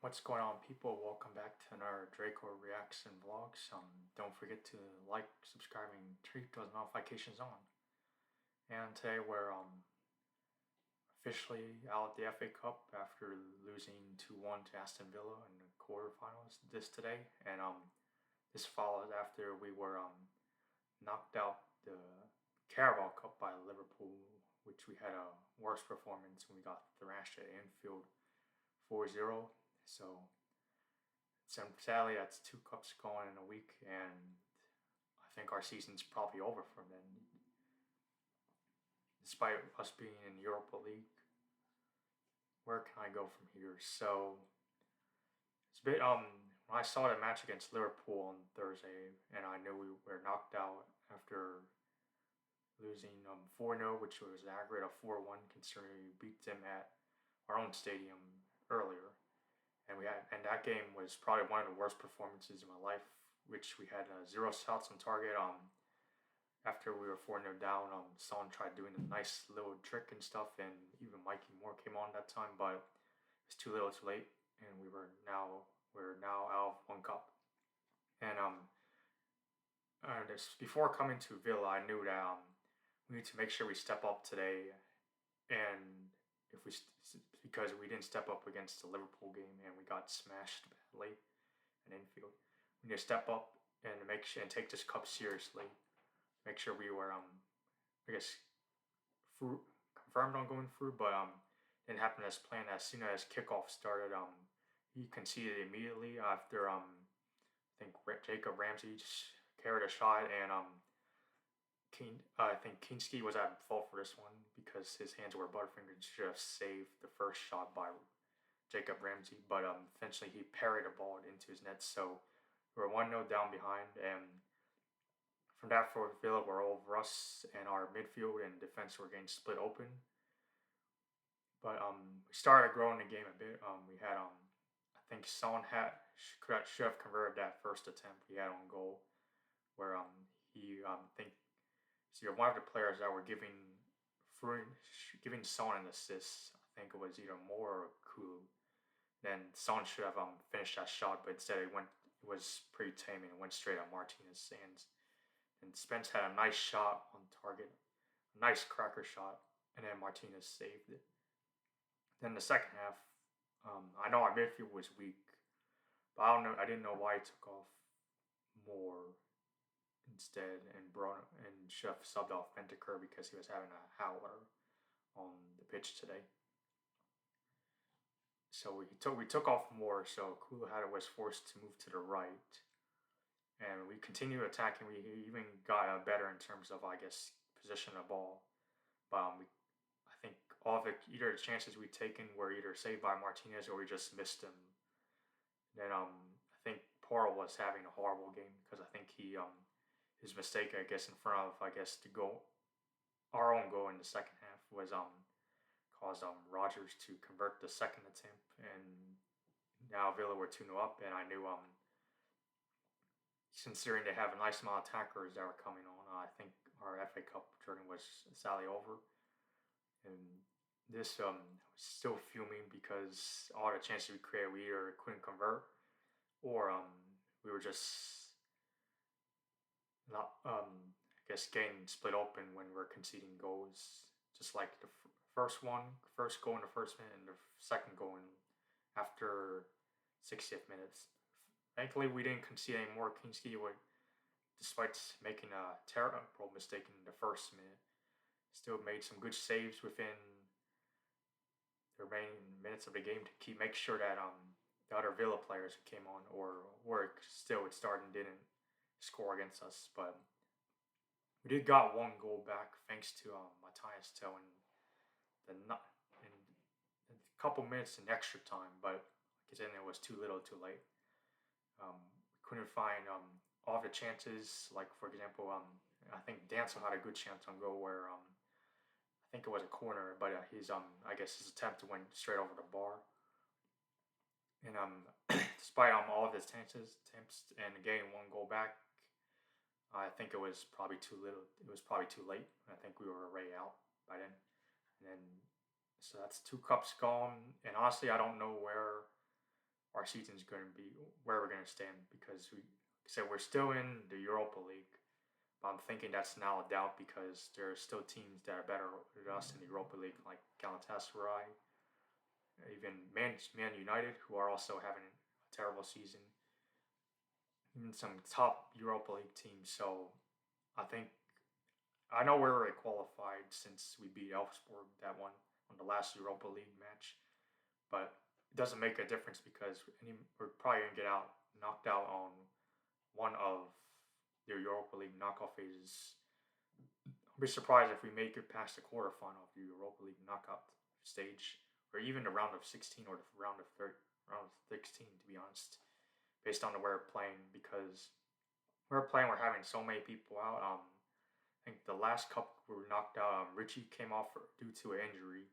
What's going on, people? Welcome back to another Draco Reacts and Vlogs. Don't forget to like, subscribe, and turn those notifications on. And today we're officially out at the FA Cup after losing 2-1 to Aston Villa in the quarterfinals today. And this followed after we were knocked out the Carabo Cup by Liverpool, which we had a worse performance when we got thrashed at Anfield 4-0. So sadly, that's two cups going in a week, and I think our season's probably over from then. Despite us being in the Europa League, where can I go from here? So it's a bit when I saw the match against Liverpool on Thursday, and I knew we were knocked out after losing 4-0, which was an aggregate of 4-1, considering we beat them at our own stadium earlier. And that game was probably one of the worst performances in my life, which we had 0 shots on target. After we were 4-0 down, Son tried doing a nice little trick and stuff, and even Mikey Moore came on that time, but it's too little, too late, and we're now out of one cup. And before coming to Villa, I knew that we need to make sure we step up today, and because we didn't step up against the Liverpool game and we got smashed badly in Anfield. We need to step up and make sure and take this cup seriously. Make sure we were confirmed on going through, but didn't happen as planned. As soon as kickoff started, he conceded immediately after I think Jacob Ramsey just carried a shot, and I think Kinski was at fault for this one because his hands were butterfingered and should have saved the first shot by Jacob Ramsey, but eventually he parried a ball into his net, so we were 1-0 down behind, and from that forward, Villa were over us, and our midfield and defense were getting split open. But we started growing the game a bit. We had I think Son should have converted that first attempt he had on goal, where he think so you're one of the players that were giving Son an assist. I think it was either Moore or Kulu. Then Son should have finished that shot, but instead it was pretty tame and it went straight at Martinez's hands. And Spence had a nice shot on target, a nice cracker shot, and then Martinez saved it. Then the second half, I know our midfield was weak, but I didn't know why he took off Moore instead and should have subbed off Bentancur because he was having a howler on the pitch today. So we took off Moore, so Kulu was forced to move to the right, and we continued attacking. We even got better in terms of position of ball, but I think all of either the chances we'd taken were either saved by Martinez or we just missed them. Then I think Porro was having a horrible game because I think his mistake, in front of, our own goal in the second half was caused Rodgers to convert the second attempt, and now Villa were 2-0 up, and I knew considering they have a nice amount of attackers that were coming on, I think our FA Cup journey was sadly over. And this was still fuming because all the chances we created, we either couldn't convert or we were just not getting split open when we're conceding goals, just like the first goal in the first minute and the second goal after 60th minutes. Thankfully, we didn't concede any more. Kinski despite making a terrible mistake in the first minute, still made some good saves within the remaining minutes of the game to make sure that the other Villa players who came on or still would start and didn't score against us. But we did got one goal back thanks to Matthias Tell in a couple minutes in extra time, but then it was too little too late. We couldn't find all the chances, like for example I think Dancel had a good chance on goal where I think it was a corner, but his attempt went straight over the bar. And despite all of his attempts and getting one goal back, I think it was probably too little. It was probably too late. I think we were already out by then. And then so that's 2 cups gone. And honestly, I don't know where our season's going to be, where we're going to stand, because we said we're still in the Europa League. But I'm thinking that's now a doubt because there are still teams that are better than us in the Europa League, like Galatasaray, even Man United, who are also having a terrible season, even some top Europa League teams. So I think I know we're already qualified since we beat Elfsborg that one on the last Europa League match, but it doesn't make a difference because we're probably gonna get knocked out on one of their Europa League knockout phases. I'll be surprised if we make it past the quarterfinal of the Europa League knockout stage, or even the round of 16 or the round of 16. To be honest, based on the way we're playing, because we're having so many people out. I think the last cup we were knocked out. Richie came off due to an injury,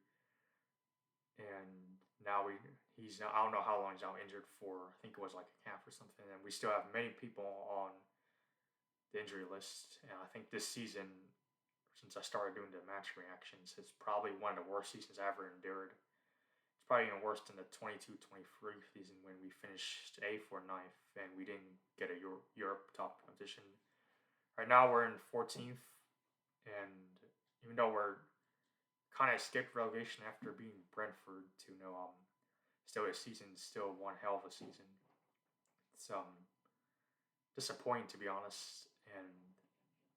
and now he's I don't know how long he's out injured for. I think it was like a calf or something. And we still have many people on the injury list. And I think this season, since I started doing the match reactions, it's probably one of the worst seasons I ever endured. It's probably even worse than the 22-23 season when we finished 8th or 9th and we didn't get a Europe top position. Right now we're in 14th, and even though we're kind of escaped relegation after beating Brentford to still the season's still one hell of a season. It's disappointing, to be honest, and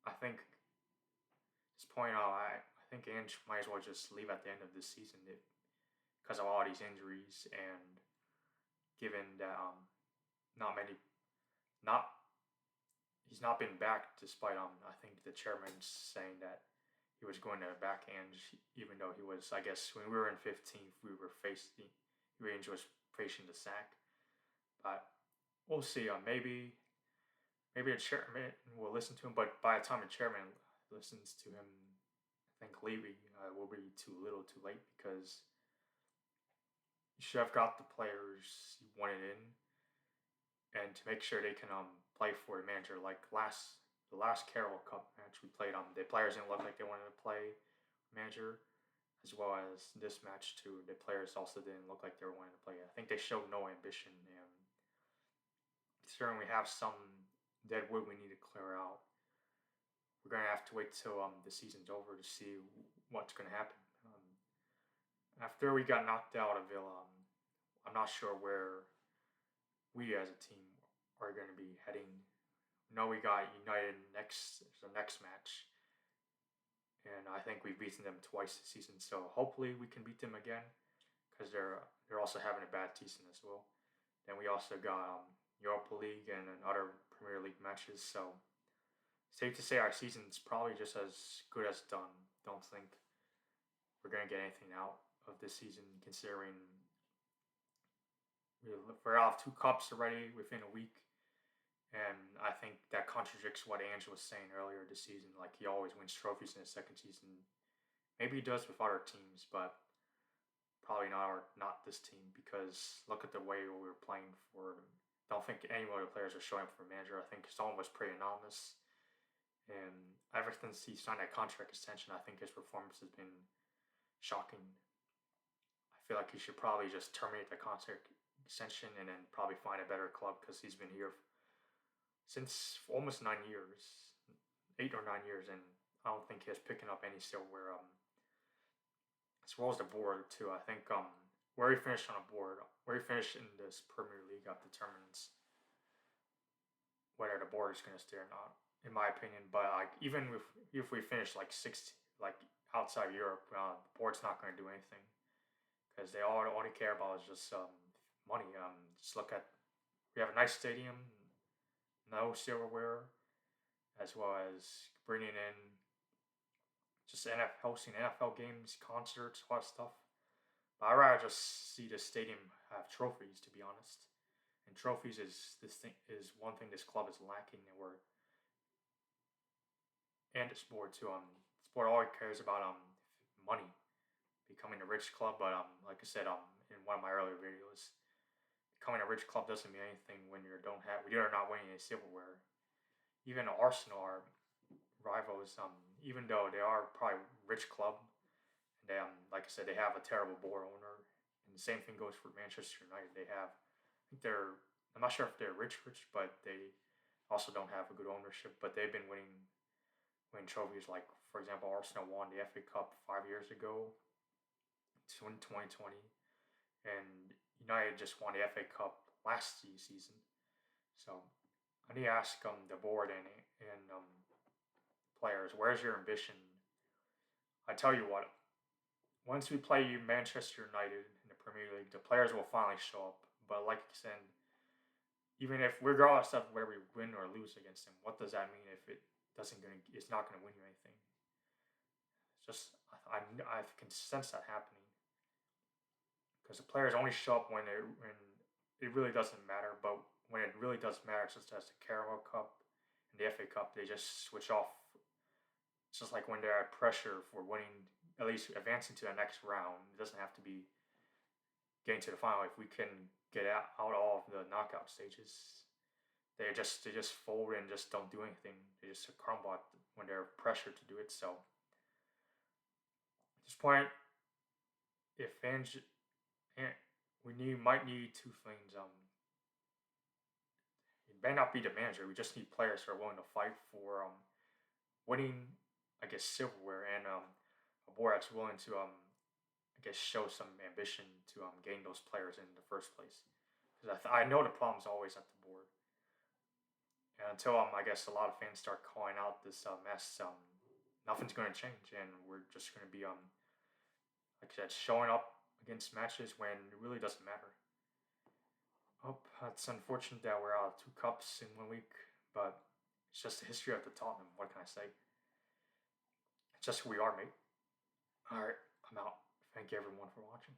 I think at this point I think Ange might as well just leave at the end of this season because of all these injuries, and given that not many not he's not been back despite I think the chairman's saying that he was going to back Ange, even though he was, I guess, when we were in 15th, Ange was facing the sack. But we'll see. Maybe the chairman will listen to him, but by the time the chairman listens to him, I think Levy will be too little too late, because you should have got the players you wanted in, and to make sure they can play for the manager. Like the last Carabo Cup match we played, the players didn't look like they wanted to play manager, as well as this match too. The players also didn't look like they were wanting to play. I think they showed no ambition, and considering we have some dead wood we need to clear out, we're gonna have to wait till the season's over to see what's gonna happen. After we got knocked out of Villa, I'm not sure where we as a team are going to be heading. No, we got United the next match, and I think we've beaten them twice this season. So hopefully we can beat them again, because they're also having a bad season as well. Then we also got Europa League and other Premier League matches. So safe to say our season's probably just as good as done. Don't think we're gonna get anything out of this season, considering we're out of 2 cups already within a week. And I think that contradicts what Ange was saying earlier this season. Like, he always wins trophies in his second season. Maybe he does with other teams, but probably not this team, because look at the way we were playing for. I don't think any of the players are showing up for manager. I think someone was pretty anonymous. And ever since he signed that contract extension, I think his performance has been shocking. I feel like he should probably just terminate the contract extension and then probably find a better club, because he's been here since almost 9 years, 8 or 9 years, and I don't think he's picking up any silverware. As well as the board too. I think where he finished on a board, where he finished in this Premier League, determines whether the board is going to stay or not, in my opinion. But like, even if we finish like 60, like outside Europe, the board's not going to do anything, because they all they care about is just money. Just look at, we have a nice stadium, no silverware, as well as bringing in just hosting NFL games, concerts, all that stuff. But I'd rather just see the stadium have trophies, to be honest. And trophies is one thing this club is lacking, and this board too. This board always cares about money, becoming a rich club. But like I said in one of my earlier videos, becoming a rich club doesn't mean anything when we are not winning any silverware. Even Arsenal are rivals. Even though they are probably a rich club, and they like I said, they have a terrible board owner. And the same thing goes for Manchester United. They have think they're. I'm not sure if they're rich, but they also don't have a good ownership. But they've been winning trophies. Like for example, Arsenal won the FA Cup 5 years ago, in 2020, and United just won the FA Cup last season. So I need to ask the board and players, where's your ambition? I tell you what, once we play Manchester United in the Premier League, the players will finally show up. But like I said, even if regardless of whether we win or lose against them, what does that mean if it's not gonna win you anything? It's just I can sense that happening because the players only show up when it really doesn't matter. But when it really does matter, such as the Carabo Cup and the FA Cup, they just switch off. It's just like when they're at pressure for winning, at least advancing to the next round. It doesn't have to be getting to the final. If we can get out all of the knockout stages, they just fold and just don't do anything. They just crumble when they're pressured to do it. So at this point, if fans, might need two things. It may not be the manager. We just need players who are willing to fight for winning, I guess, silverware, and a board that's willing to I guess show some ambition to gain those players in the first place. Because I know the problem's always at the board, and until I guess a lot of fans start calling out this mess, nothing's going to change, and we're just going to be like I said, showing up against matches when it really doesn't matter. Oh, it's unfortunate that we're out of two cups in 1 week, but it's just the history of the Tottenham. What can I say? It's just who we are, mate. All right, I'm out. Thank you everyone for watching.